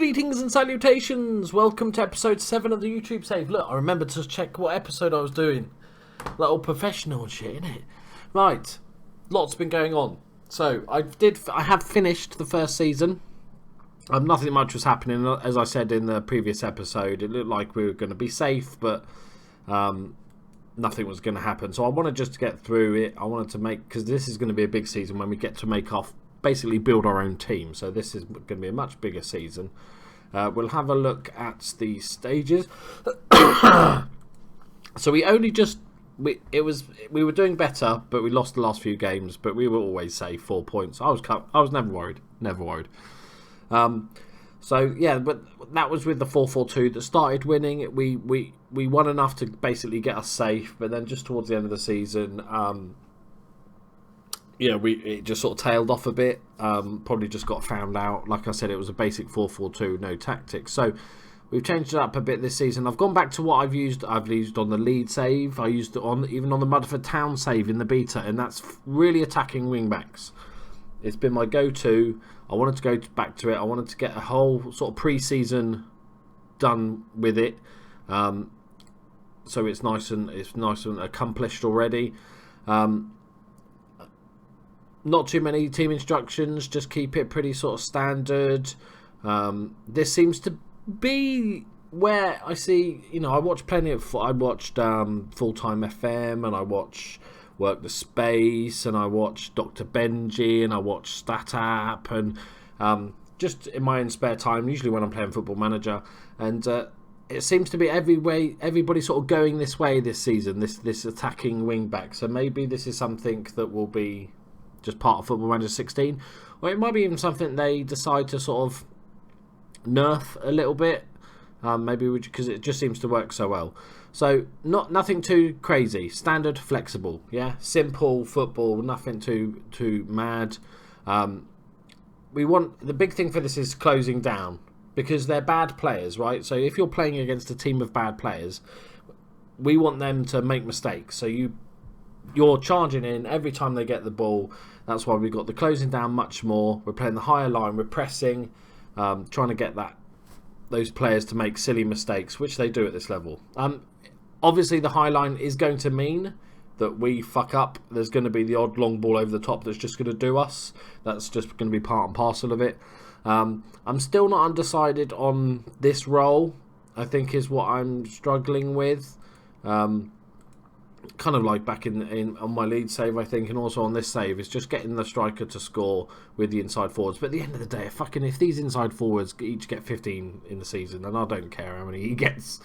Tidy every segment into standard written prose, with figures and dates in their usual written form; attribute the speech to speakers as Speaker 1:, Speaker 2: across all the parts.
Speaker 1: Greetings and salutations! Welcome to episode 7 of the YouTube save. Look, I remembered to check what episode I was doing. Like all professional and shit, innit? Right, lots been going on. So, I have finished the first season. Nothing much was happening, as I said in the previous episode. It looked like we were going to be safe, but nothing was going to happen. So I wanted just to get through it. I wanted to make, because this is going to be a big season when we get to make off, basically build our own team. So this is going to be a much bigger season. We'll have a look at the stages. So we only just we were doing better, but we lost the last few games. But we were always safe, 4 points. I was never worried, So yeah, but that was with the 4-4-2 that started winning. We won enough to basically get us safe, but then just towards the end of the season, it just sort of tailed off a bit. Probably just got found out. Like I said, it was a basic 4-4-2, no tactics. So we've changed it up a bit this season. I've gone back to what I've used. I've used on the lead save. I used it even on the Mudford Town save in the beta, and that's really attacking wing backs. It's been my go-to. I wanted to go back to it. I wanted to get a whole sort of pre-season done with it, so it's nice and accomplished already. Not too many team instructions. Just keep it pretty sort of standard. This seems to be where I see. I watch plenty of. I watched Full Time FM, and I watch Work the Space, and I watch Dr. Benji, and I watch StatApp, and just in my own spare time, usually when I'm playing Football Manager, and it seems to be everybody sort of going this way this season, this attacking wing back. So maybe this is something that will be just part of Football Manager 16, or it might be even something they decide to sort of nerf a little bit. Maybe because it just seems to work so well. So nothing too crazy, standard, flexible, yeah, simple football, nothing too mad. The big thing for this is closing down, because they're bad players, right? So if you're playing against a team of bad players, we want them to make mistakes. So you're charging in every time they get the ball. That's why we've got the closing down much more. We're playing the higher line. We're pressing, trying to get those players to make silly mistakes, which they do at this level. Obviously, the high line is going to mean that we fuck up. There's going to be the odd long ball over the top that's just going to do us. That's just going to be part and parcel of it. I'm still not undecided on this role, I think, is what I'm struggling with. Kind of like back in on my lead save, I think, and also on this save, is just getting the striker to score with the inside forwards. But at the end of the day, if these inside forwards each get 15 in the season, then I don't care how many he gets.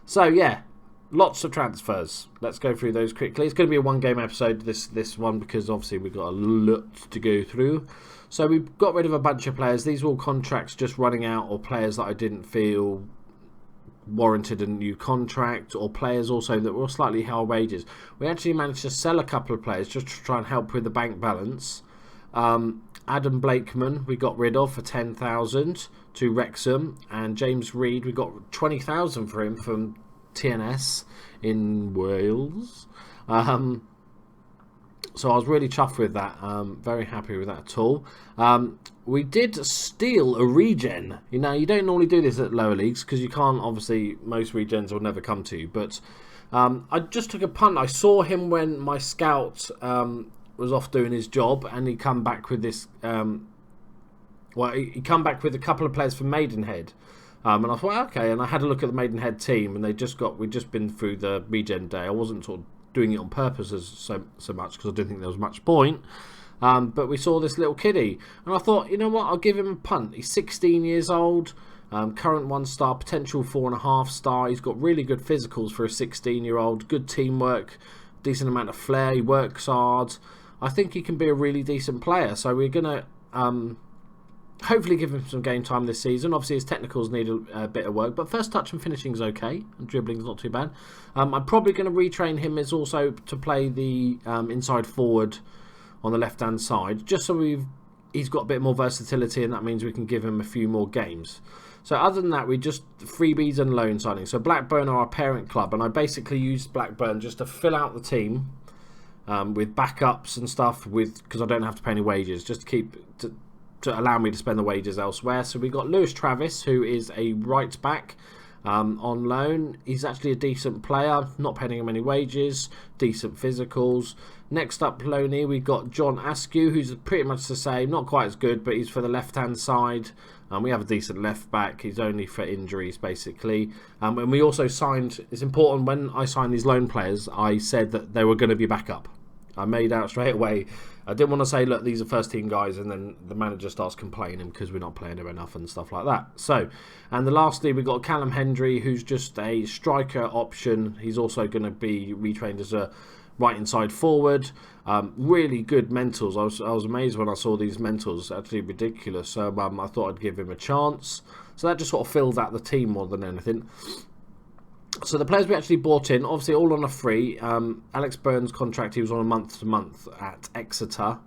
Speaker 1: So yeah, lots of transfers. Let's go through those quickly. It's going to be a one-game episode, this one, because obviously we've got a lot to go through. So we've got rid of a bunch of players. These were all contracts just running out, or players that I didn't feel warranted a new contract, or players also that were slightly higher wages. We actually managed to sell a couple of players just to try and help with the bank balance. Adam Blakeman we got rid of for 10,000 to Wrexham, and James Reed we got 20,000 for him from TNS in Wales. So I was really chuffed with that. Very happy with that at all. We did steal a regen. You don't normally do this at lower leagues because you can't, obviously, most regens will never come to you. But I just took a punt. I saw him when my scout was off doing his job, and he come back with this. He come back with a couple of players from Maidenhead. And I thought, okay. And I had a look at the Maidenhead team, and we'd just been through the regen day. I wasn't sort of doing it on purpose so much because I didn't think there was much point. But we saw this little kiddie, and I thought, you know what, I'll give him a punt. He's 16 years old, current 1-star, potential 4.5-star. He's got really good physicals for a 16-year-old, good teamwork, decent amount of flair, he works hard. I think he can be a really decent player, so we're going to hopefully give him some game time this season. Obviously his technicals need a bit of work, but first touch and finishing is okay, and dribbling's not too bad. I'm probably going to retrain him as also to play the inside forward on the left hand side, just so he's got a bit more versatility, and that means we can give him a few more games. So other than that, we just freebies and loan signings. So Blackburn are our parent club, and I basically used Blackburn just to fill out the team with backups and stuff, because I don't have to pay any wages, just to keep to allow me to spend the wages elsewhere. So we got Lewis Travis, who is a right back on loan. He's actually a decent player, not paying him any wages, decent physicals. Next up, loanee, we've got John Askew, who's pretty much the same, not quite as good, but he's for the left-hand side. We have a decent left back. He's only for injuries, basically. And we also signed, it's important, when I signed these loan players, I said that they were going to be backup. I made out straight away. I didn't want to say, look, these are first team guys, and then the manager starts complaining because we're not playing him enough and stuff like that. So, and lastly, we've got Callum Hendry, who's just a striker option. He's also going to be retrained as a right inside forward. Really good mentals. I was amazed when I saw these mentals, actually ridiculous. So I thought I'd give him a chance. So that just sort of filled out the team more than anything. So the players we actually bought in, obviously all on a free. Alex Burns' contract, he was on a month-to-month at Exeter.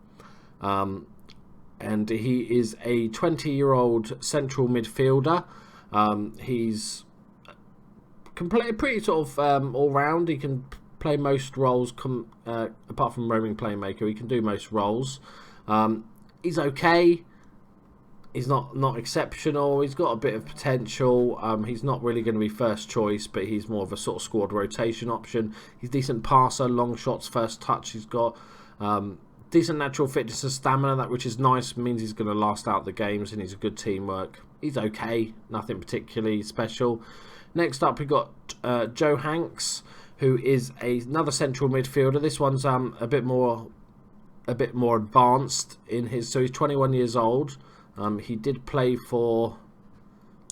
Speaker 1: And he is a 20-year-old central midfielder. He's pretty sort of all-round. He can play most roles, apart from roaming playmaker. He can do most roles. He's okay. He's not exceptional. He's got a bit of potential. He's not really going to be first choice, but he's more of a sort of squad rotation option. He's decent passer, long shots, first touch. He's got decent natural fitness and stamina, which is nice. Means he's going to last out the games, and he's a good teamwork. He's okay. Nothing particularly special. Next up, we've got Joe Hanks, who is another central midfielder. This one's a bit more advanced in his. So he's 21 years old. He did play for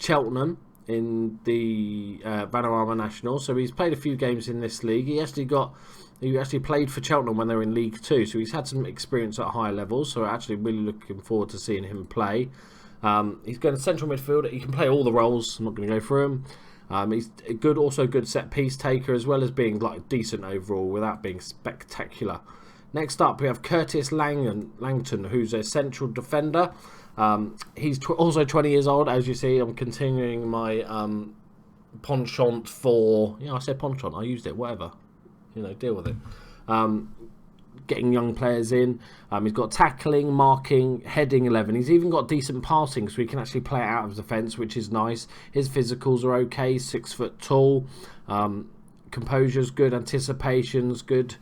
Speaker 1: Cheltenham in the Vanarama National, so he's played a few games in this league. He actually played for Cheltenham when they were in League 2, so he's had some experience at higher levels. So actually, really looking forward to seeing him play. He's going to central midfielder. He can play all the roles. I'm not going to go through him. He's also good set piece taker, as well as being like decent overall without being spectacular. Next up, we have Curtis Langton, who's a central defender. He's also 20 years old. As you see, I'm continuing my penchant for... I said penchant. I used it. Whatever. Deal with it. Getting young players in. He's got tackling, marking, heading 11. He's even got decent passing, so he can actually play it out of defence, which is nice. His physicals are okay. 6 foot tall. Composure's good. Anticipation's good.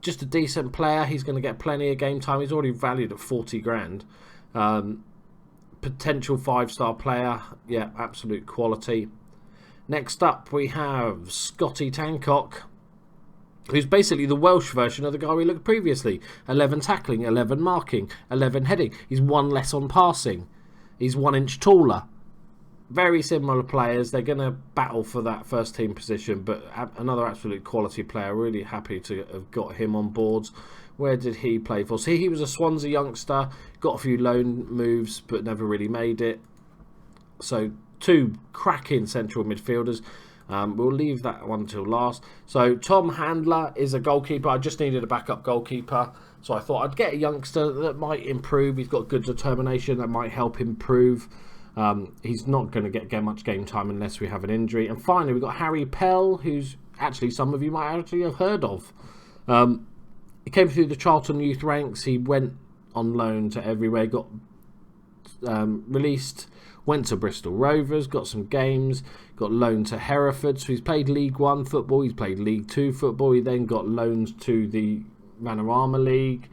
Speaker 1: Just a decent player. He's going to get plenty of game time. He's already valued at 40 grand. Potential 5-star player. Yeah, absolute quality. Next up, we have Scotty Tancock, who's basically the Welsh version of the guy we looked at previously. 11 tackling, 11 marking, 11 heading. He's 1 less on passing. He's 1 inch taller. Very similar players. They're going to battle for that first team position, but another absolute quality player. Really happy to have got him on board. Where did he play for? See, he was a Swansea youngster, got a few loan moves, but never really made it. So 2 cracking central midfielders. We'll leave that one till last. So Tom Handler is a goalkeeper. I just needed a backup goalkeeper, so I thought I'd get a youngster that might improve. He's got good determination that might help improve. He's not going to get much game time unless we have an injury. And finally, we've got Harry Pell, who's actually some of you might actually have heard of. He came through the Charlton youth ranks. He went on loan to everywhere, got released, went to Bristol Rovers, got some games, got loaned to Hereford. So he's played League 1 football, he's played League 2 football. He then got loaned to the Vanarama League.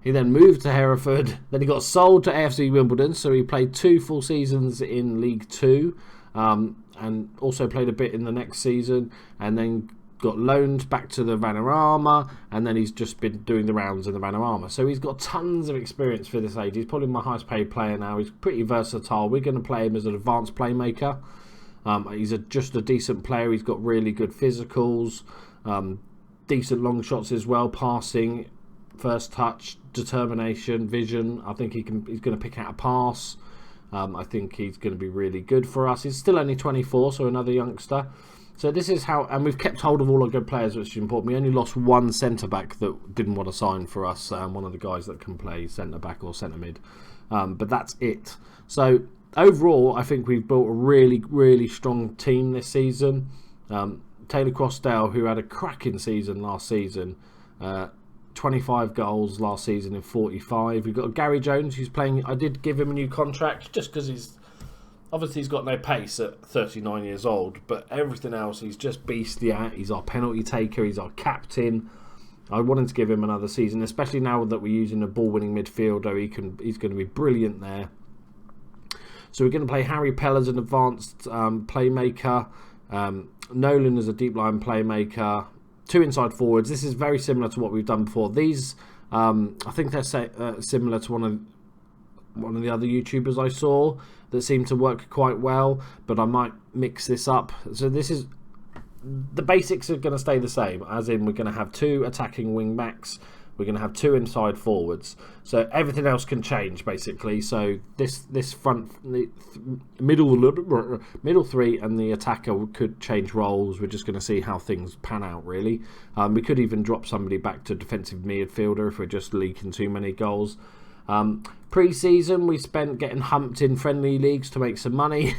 Speaker 1: He then moved to Hereford. Then he got sold to AFC Wimbledon. So he played 2 full seasons in League 2. And also played a bit in the next season. And then got loaned back to the Vanarama. And then he's just been doing the rounds in the Vanarama. So he's got tons of experience for this age. He's probably my highest paid player now. He's pretty versatile. We're going to play him as an advanced playmaker. He's just a decent player. He's got really good physicals. Decent long shots as well. Passing. First touch, determination, vision. I think he's going to pick out a pass. I think he's going to be really good for us. He's still only 24, so another youngster. So this is how, and we've kept hold of all our good players, which is important. We only lost 1 centre back that didn't want to sign for us. One of the guys that can play centre back or centre mid, but that's it. So overall, I think we've built a really, really strong team this season. Taylor Crossdale, who had a cracking season last season. 25 goals last season in 45. We've got Gary Jones, who's playing. I did give him a new contract just because he's got no pace at 39 years old, but everything else he's just beastly at. He's our penalty taker. He's our captain. I wanted to give him another season, especially now that we're using a ball-winning midfielder. He's going to be brilliant there. So we're going to play Harry Pell as an advanced playmaker, Nolan as a deep line playmaker, 2 inside forwards. This is very similar to what we've done before. These, I think they're similar to one of the other YouTubers I saw that seemed to work quite well, but I might mix this up. So this is, the basics are going to stay the same, as in we're going to have 2 attacking wing backs, we're going to have 2 inside forwards. So everything else can change basically. So this front, middle 3 and the attacker could change roles. We're just going to see how things pan out really. We could even drop somebody back to defensive midfielder if we're just leaking too many goals. Pre-season we spent getting humped in friendly leagues to make some money.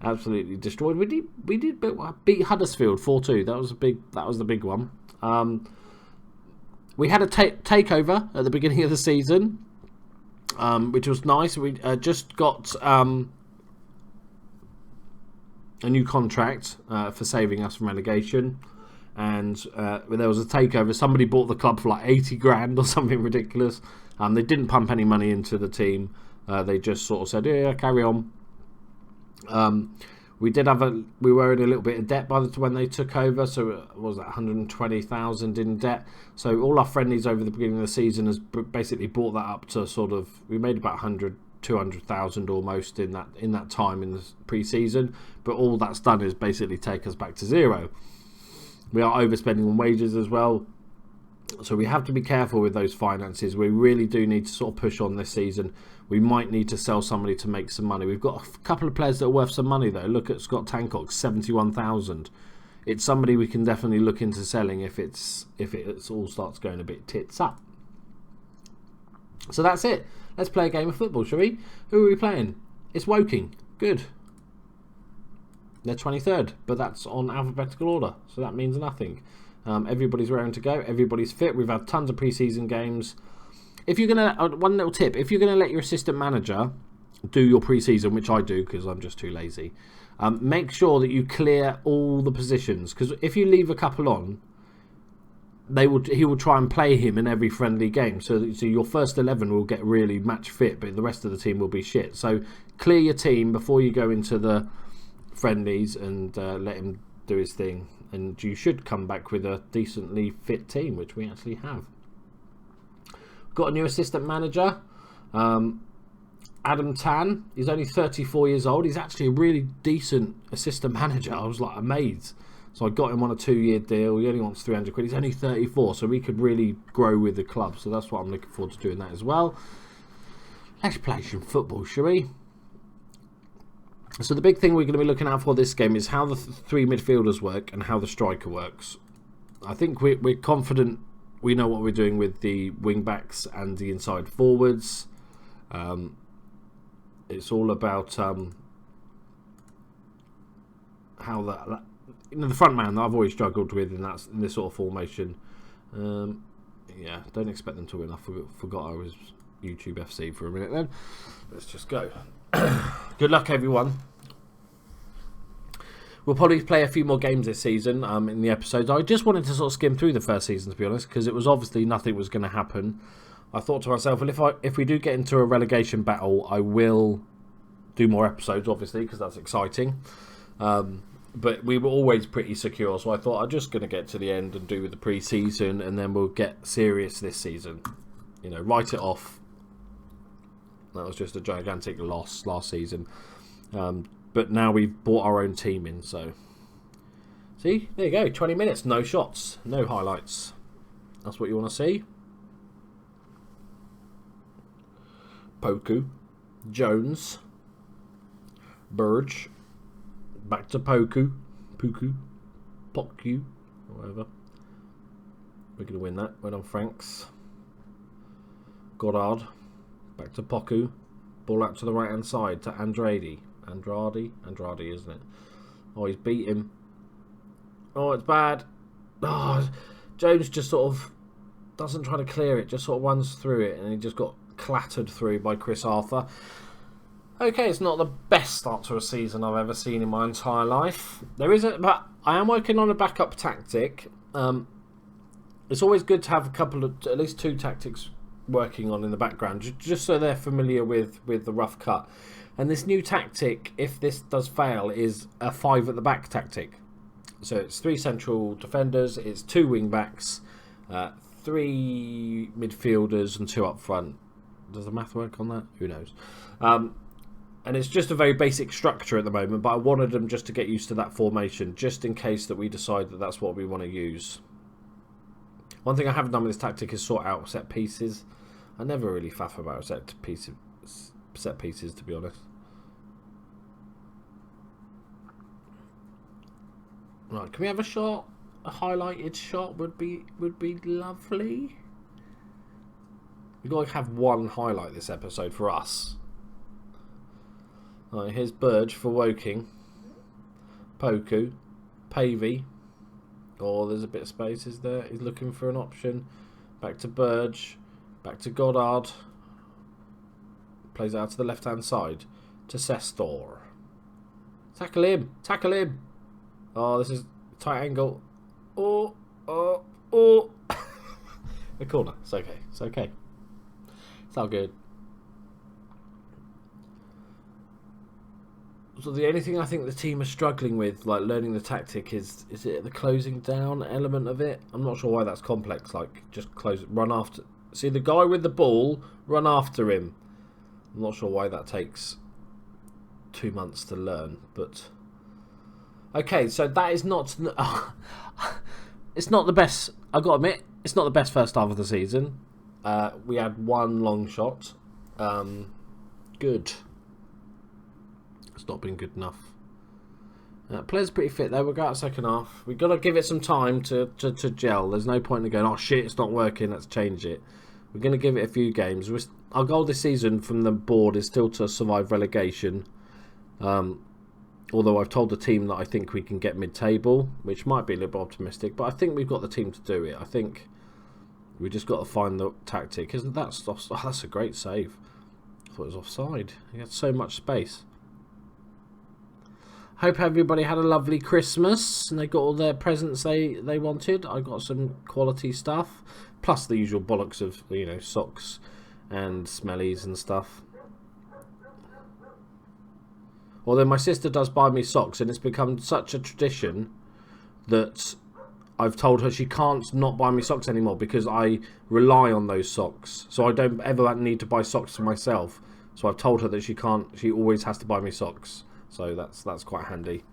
Speaker 1: Absolutely destroyed. We did beat Huddersfield 4-2. That was the big one. We had a takeover at the beginning of the season, which was nice. We just got a new contract for saving us from relegation, and there was a takeover. Somebody bought the club for like 80 grand or something ridiculous. They didn't pump any money into the team. They just sort of said, yeah, carry on. We were in a little bit of debt when they took over, so it was 120,000 in debt. So all our friendlies over the beginning of the season has basically brought that up to sort of, we made about 200,000 almost in that time in the pre-season, but all that's done is basically take us back to zero. We are overspending on wages as well, so we have to be careful with those finances. We really do need to sort of push on this season. We might need to sell somebody to make some money. We've got a couple of players that are worth some money though. Look at Scott Tancock, 71,000. It's somebody we can definitely look into selling if it all starts going a bit tits up. So that's it. Let's play a game of football, shall we? Who are we playing? It's Woking. Good. They're 23rd, but that's on alphabetical order, so that means nothing. Everybody's raring to go. Everybody's fit. We've had tons of pre-season games. If you're gonna, one little tip: if you're gonna let your assistant manager do your pre-season, which I do because I'm just too lazy, make sure that you clear all the positions. Because if you leave a couple on, he will try and play him in every friendly game. So your first 11 will get really match fit, but the rest of the team will be shit. So clear your team before you go into the friendlies and let him do his thing. And you should come back with a decently fit team, which we actually have. Got a new assistant manager, Adam Tan. He's only 34 years old. He's actually a really decent assistant manager. I was like amazed. So I got him on a 2-year deal. He only wants 300 quid. He's only 34, so we could really grow with the club. So that's what I'm looking forward to doing that as well. Let's play some football, shall we? So the big thing we're going to be looking out for this game is how the 3 midfielders work and how the striker works. I think we're confident we know what we're doing with the wing backs and the inside forwards. It's all about how the front man that I've always struggled with in this sort of formation. Yeah, don't expect them to win. I forgot I was YouTube FC for a minute then. Let's just go. Good luck, everyone. We'll probably play a few more games this season in the episodes. I just wanted to sort of skim through the first season, to be honest, because it was obviously nothing was going to happen. I thought to myself, well, if we do get into a relegation battle, I will do more episodes, obviously, because that's exciting. But we were always pretty secure, so I thought I'm just going to get to the end and do the pre-season, and then we'll get serious this season. You know, write it off. That was just a gigantic loss last season. But now we've brought our own team in, so... See? There you go. 20 minutes. No shots. No highlights. That's what you want to see. Poku. Jones. Burge. Back to Poku. Poku. Poku. Whatever. We're going to win that. Well done, Franks. Goddard. Back to Poku. Ball out to the right hand side to Andrade, isn't it? Oh, he's beat him. Oh, it's bad. Oh, Jones just sort of doesn't try to clear it, just sort of runs through it, and he just got clattered through by Chris Arthur. Okay, it's not the best start to a season I've ever seen in my entire life. But I am working on a backup tactic. It's always good to have at least 2 tactics working on in the background, just so they're familiar with the rough cut. And this new tactic, if this does fail, is a 5 at the back tactic. So it's 3 central defenders, it's 2 wing backs, 3 midfielders and 2 up front. Does the math work on that? Who knows? And it's just a very basic structure at the moment, but I wanted them just to get used to that formation, just in case that we decide that that's what we want to use. One thing I haven't done with this tactic is sort out set pieces. I never really faff about set pieces, to be honest. Right, can we have a shot? A highlighted shot would be lovely. We've got to have one highlight this episode for us. Right, here's Burge for Woking. Poku. Pavey. Oh, there's a bit of space, is there? He's looking for an option. Back to Burge. Back to Goddard. Plays out to the left-hand side. To Sestor. Tackle him! Tackle him! Oh, this is tight angle. Oh! The corner. It's okay. It's okay. It's all good. So the only thing I think the team are struggling with, like learning the tactic, is it the closing down element of it? I'm not sure why that's complex. Like, just run after. See the guy with the ball, run after him. I'm not sure why that takes 2 months to learn, but okay. So that is not. It's not the best. I've got to admit, it's not the best first half of the season. We had 1 long shot. Good. It's not been good enough. Players pretty fit though. We'll go out second half. We've got to give it some time to gel. There's no point in going, oh shit, it's not working, let's change it. We're going to give it a few games. Our goal this season from the board is still to survive relegation. Although I've told the team that I think we can get mid-table, which might be a little bit optimistic, but I think we've got the team to do it. I think we just got to find the tactic. Isn't that that's a great save. I thought it was offside. He had so much space. Hope everybody had a lovely Christmas and they got all their presents they wanted. I got some quality stuff, plus the usual bollocks of, you know, socks and smellies and stuff. Although my sister does buy me socks, and it's become such a tradition that I've told her she can't not buy me socks anymore because I rely on those socks. So I don't ever need to buy socks for myself. So I've told her that she can't. She always has to buy me socks. So that's quite handy.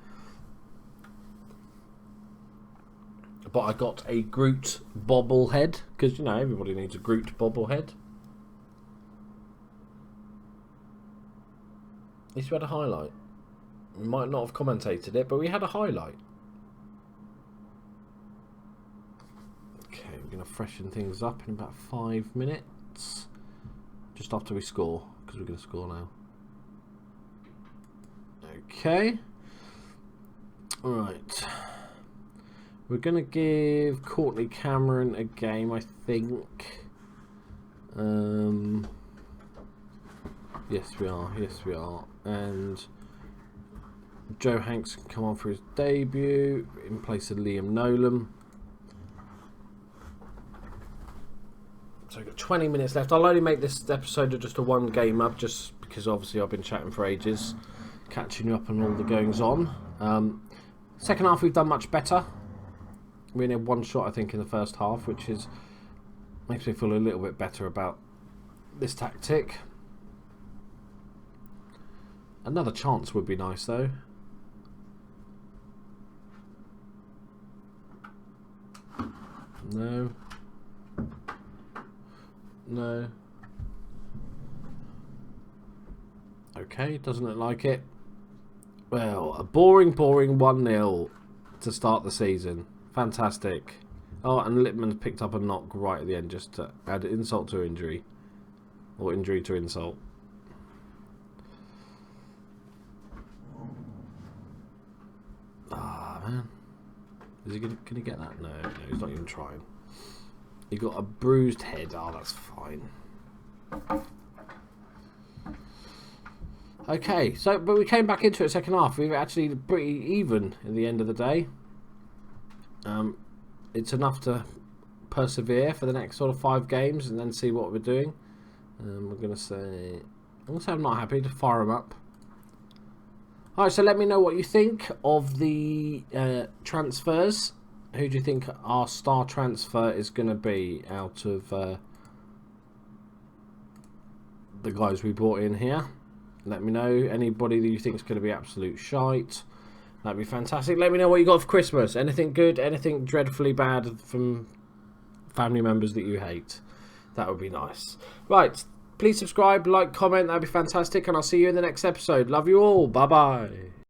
Speaker 1: But I got a Groot bobblehead because, you know, everybody needs a Groot bobblehead. At least we had a highlight. We might not have commentated it, but we had a highlight. Okay, we're going to freshen things up in about 5 minutes. Just after we score, because we're going to score now. Okay. Right. We're going to give Courtney Cameron a game, I think. Yes, we are. Yes, we are. And Joe Hanks can come on for his debut in place of Liam Nolan. So we've got 20 minutes left. I'll only make this episode just a 1 game up, just because obviously I've been chatting for ages, catching you up on all the goings on. Second half we've done much better. We only had 1 shot, I think, in the first half, which makes me feel a little bit better about this tactic. Another chance would be nice, though. No. No. Okay, doesn't look like it. Well, a boring 1-0 to start the season. Fantastic. Oh, and Lippman's picked up a knock right at the end just to add insult to injury. Or injury to insult. Ah, man. Is he can he get that? No, he's not even trying. You got a bruised head. Oh, that's fine. Okay, so but we came back into it second half. We were actually pretty even in the end of the day. It's enough to persevere for the next sort of 5 games and then see what we're doing. We're gonna say I'm not happy to fire them up. Alright, so let me know what you think of the transfers. Who do you think our star transfer is going to be out of the guys we brought in here? Let me know. Anybody that you think is going to be absolute shite. That'd be fantastic. Let me know what you got for Christmas. Anything good, anything dreadfully bad from family members that you hate. That would be nice. Right, please subscribe, like, comment. That'd be fantastic. And I'll see you in the next episode. Love you all. Bye-bye.